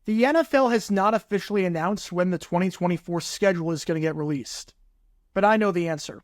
The NFL has not officially announced when the 2024 schedule is going to get released, but I know the answer.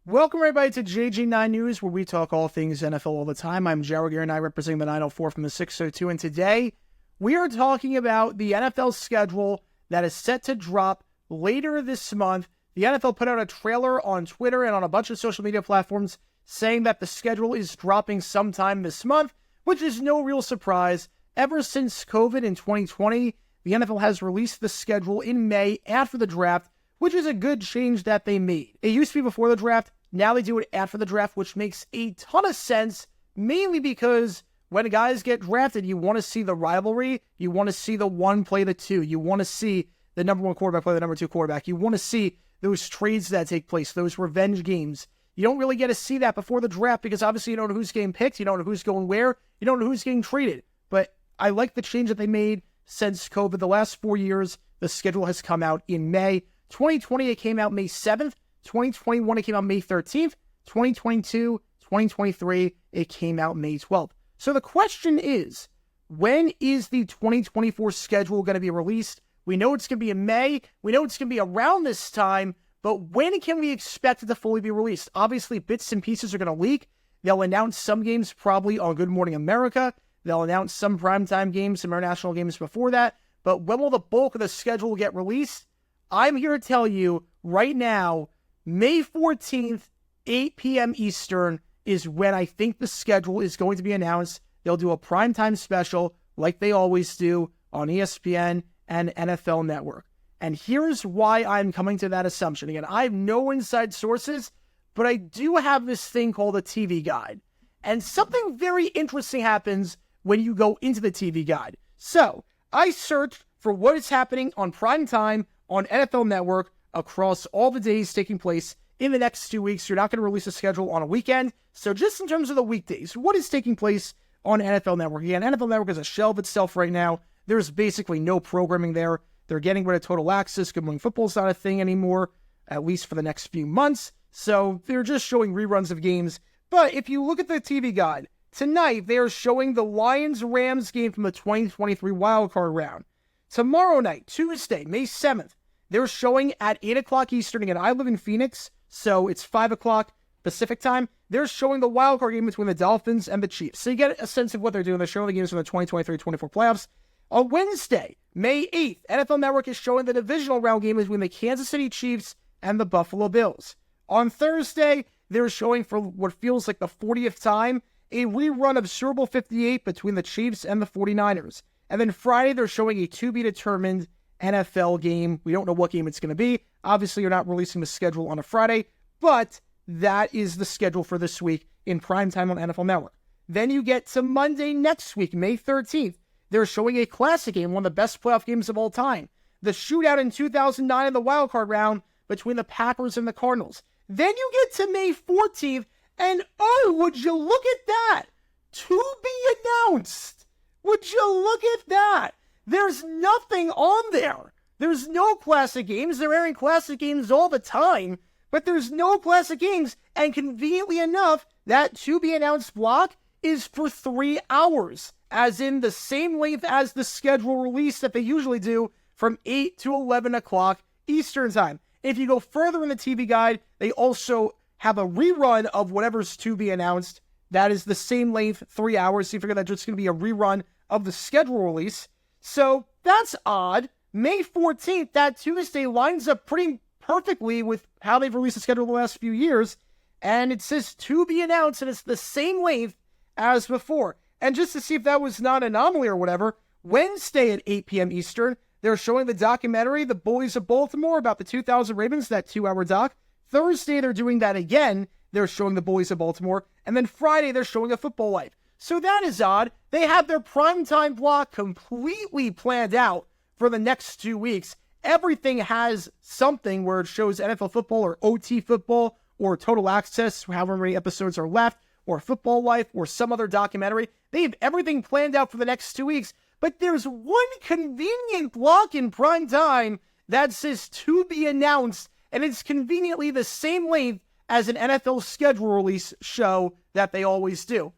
Welcome everybody to JG9 News, where we talk all things NFL all the time. I'm Jared and I representing the 904 from the 602, and today we are talking about the NFL schedule that is set to drop later this month. The NFL put out a trailer on Twitter and on a bunch of social media platforms saying that the schedule is dropping sometime this month, which is no real surprise. Ever since COVID in 2020, the NFL has released the schedule in May after the draft, which is a good change that they made. It used to be before the draft, now they do it after the draft, which makes a ton of sense, mainly because when guys get drafted, you want to see the rivalry, you want to see the one play the two, you want to see the number one quarterback play the number two quarterback, you want to see those trades that take place, those revenge games. You don't really get to see that before the draft because obviously you don't know who's getting picked, you don't know who's going where, you don't know who's getting traded. But I like the change that they made since COVID. The last 4 years, the schedule has come out in May. 2020, it came out May 7th. 2021, it came out May 13th. 2022, 2023, it came out May 12th. So the question is, when is the 2024 schedule going to be released? We know it's going to be in May. We know it's going to be around this time, but when can we expect it to fully be released? Obviously, bits and pieces are going to leak. They'll announce some games probably on Good Morning America. They'll announce some primetime games, some international games before that. But when will the bulk of the schedule get released? I'm here to tell you right now, May 14th, 8 p.m. Eastern is when I think the schedule is going to be announced. They'll do a primetime special like they always do on ESPN and NFL Network. And here's why I'm coming to that assumption. Again, I have no inside sources, but I do have this thing called a TV guide. And something very interesting happens when you go into the TV guide. So I searched for what is happening on prime time on NFL Network across all the days taking place in the next 2 weeks. You're not going to release a schedule on a weekend. So just in terms of the weekdays, what is taking place on NFL Network? Again, NFL Network is a shell of itself right now. There's basically no programming there. They're getting rid of Total Access. Good Morning Football's not a thing anymore, at least for the next few months. So they're just showing reruns of games. But if you look at the TV guide, tonight they are showing the Lions-Rams game from the 2023 wildcard round. Tomorrow night, Tuesday, May 7th, they're showing at 8 o'clock Eastern. Again, I live in Phoenix, so it's 5 o'clock Pacific time. They're showing the wildcard game between the Dolphins and the Chiefs. So you get a sense of what they're doing. They're showing the games from the 2023-24 playoffs. On Wednesday, May 8th, NFL Network is showing the divisional round game between the Kansas City Chiefs and the Buffalo Bills. On Thursday, they're showing for what feels like the 40th time a rerun of Super Bowl 58 between the Chiefs and the 49ers. And then Friday, they're showing a to-be-determined NFL game. We don't know what game it's going to be. Obviously, you're not releasing the schedule on a Friday, but that is the schedule for this week in primetime on NFL Network. Then you get to Monday next week, May 13th. They're showing a classic game, one of the best playoff games of all time. The shootout in 2009 in the wildcard round between the Packers and the Cardinals. Then you get to May 14th, and oh, would you look at that? To be announced. Would you look at that? There's nothing on there. There's no classic games. They're airing classic games all the time, but there's no classic games. And conveniently enough, that to be announced block is for 3 hours, as in the same length as the schedule release that they usually do from 8 to 11 o'clock Eastern time. If you go further in the TV guide, they also have a rerun of whatever's to be announced. That is the same length, 3 hours. So you figure that's just going to be a rerun of the schedule release. So that's odd. May 14th, that Tuesday, lines up pretty perfectly with how they've released the schedule the last few years. And it says to be announced, and it's the same length as before. And just to see if that was not an anomaly or whatever, Wednesday at 8 p.m. Eastern, they're showing the documentary, The Bullies of Baltimore, about the 2000 Ravens, that 2-hour doc. Thursday, they're doing that again. They're showing The Bullies of Baltimore. And then Friday, they're showing A Football Life. So that is odd. They have their primetime block completely planned out for the next 2 weeks. Everything has something where it shows NFL football or OT football or Total Access, however many episodes are left, or Football Life or some other documentary. They have everything planned out for the next 2 weeks. But there's one convenient block in prime time that says to be announced, and it's conveniently the same length as an NFL schedule release show that they always do.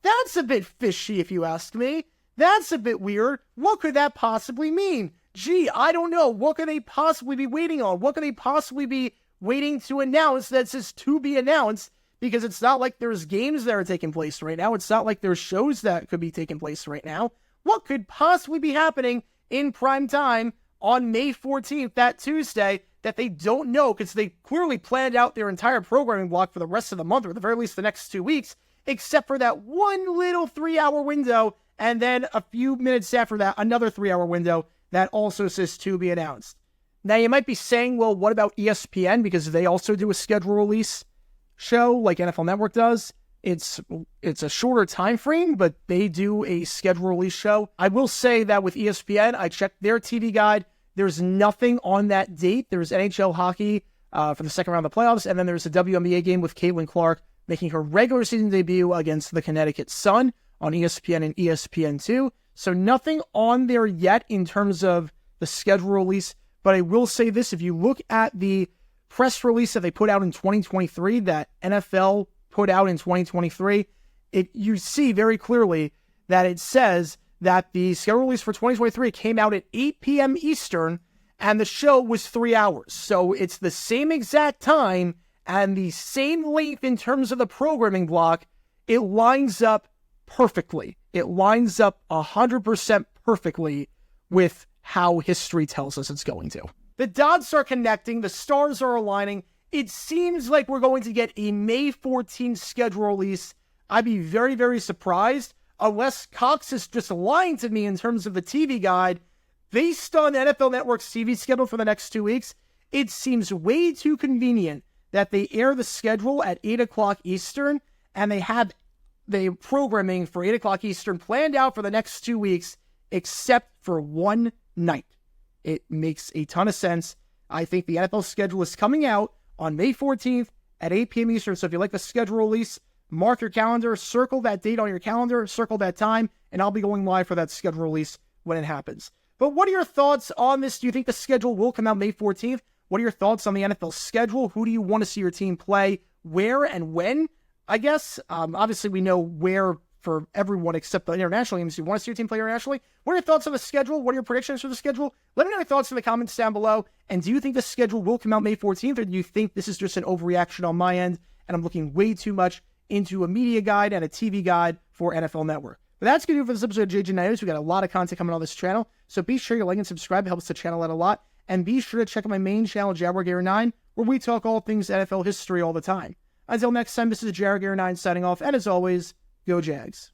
That's a bit fishy if you ask me. That's a bit weird. What could that possibly mean? Gee, I don't know. What could they possibly be waiting on? What could they possibly be waiting to announce that says to be announced? Because it's not like there's games that are taking place right now. It's not like there's shows that could be taking place right now. What could possibly be happening in prime time on May 14th, that Tuesday, that they don't know because they clearly planned out their entire programming block for the rest of the month, or at the very least the next 2 weeks, except for that one little 3-hour window, and then a few minutes after that, another 3-hour window that also says to be announced. Now, you might be saying, well, what about ESPN? Because they also do a schedule release show like NFL Network does. It's a shorter time frame, but they do a schedule release show. I will say that with ESPN, I checked their TV guide. There's nothing on that date. There's NHL hockey for the second round of the playoffs, and then there's a WNBA game with Caitlin Clark making her regular season debut against the Connecticut Sun on ESPN and ESPN2. So nothing on there yet in terms of the schedule release. But I will say this, if you look at the press release that they put out in 2023, that NFL put out in 2023, you see very clearly that it says that the schedule release for 2023 came out at 8 p.m. Eastern, and the show was 3 hours. So it's the same exact time and the same length in terms of the programming block. It lines up perfectly. It lines up 100% perfectly with how history tells us it's going to. The dots are connecting. The stars are aligning. It seems like we're going to get a May 14th schedule release. I'd be very, very surprised unless Cox is just lying to me in terms of the TV guide. Based on NFL Network's TV schedule for the next 2 weeks, it seems way too convenient that they air the schedule at 8 o'clock Eastern, and they have the programming for 8 o'clock Eastern planned out for the next 2 weeks, except for one night. It makes a ton of sense. I think the NFL schedule is coming out on May 14th at 8 p.m. Eastern. So if you like the schedule release, mark your calendar, circle that date on your calendar, circle that time, and I'll be going live for that schedule release when it happens. But what are your thoughts on this? Do you think the schedule will come out May 14th? What are your thoughts on the NFL schedule? Who do you want to see your team play? Where and when? I guess, obviously we know where for everyone except the international games. You want to see your team play internationally? What are your thoughts on the schedule? What are your predictions for the schedule? Let me know your thoughts in the comments down below. And do you think the schedule will come out May 14th, or do you think this is just an overreaction on my end and I'm looking way too much into a media guide and a TV guide for NFL Network? But that's going to do it for this episode of JJ News. We got a lot of content coming on this channel, so be sure you like and subscribe. It helps the channel out a lot. And be sure to check out my main channel, Jaguar9, where we talk all things NFL history all the time. Until next time, this is Jaguar9 signing off, and as always, go Jags.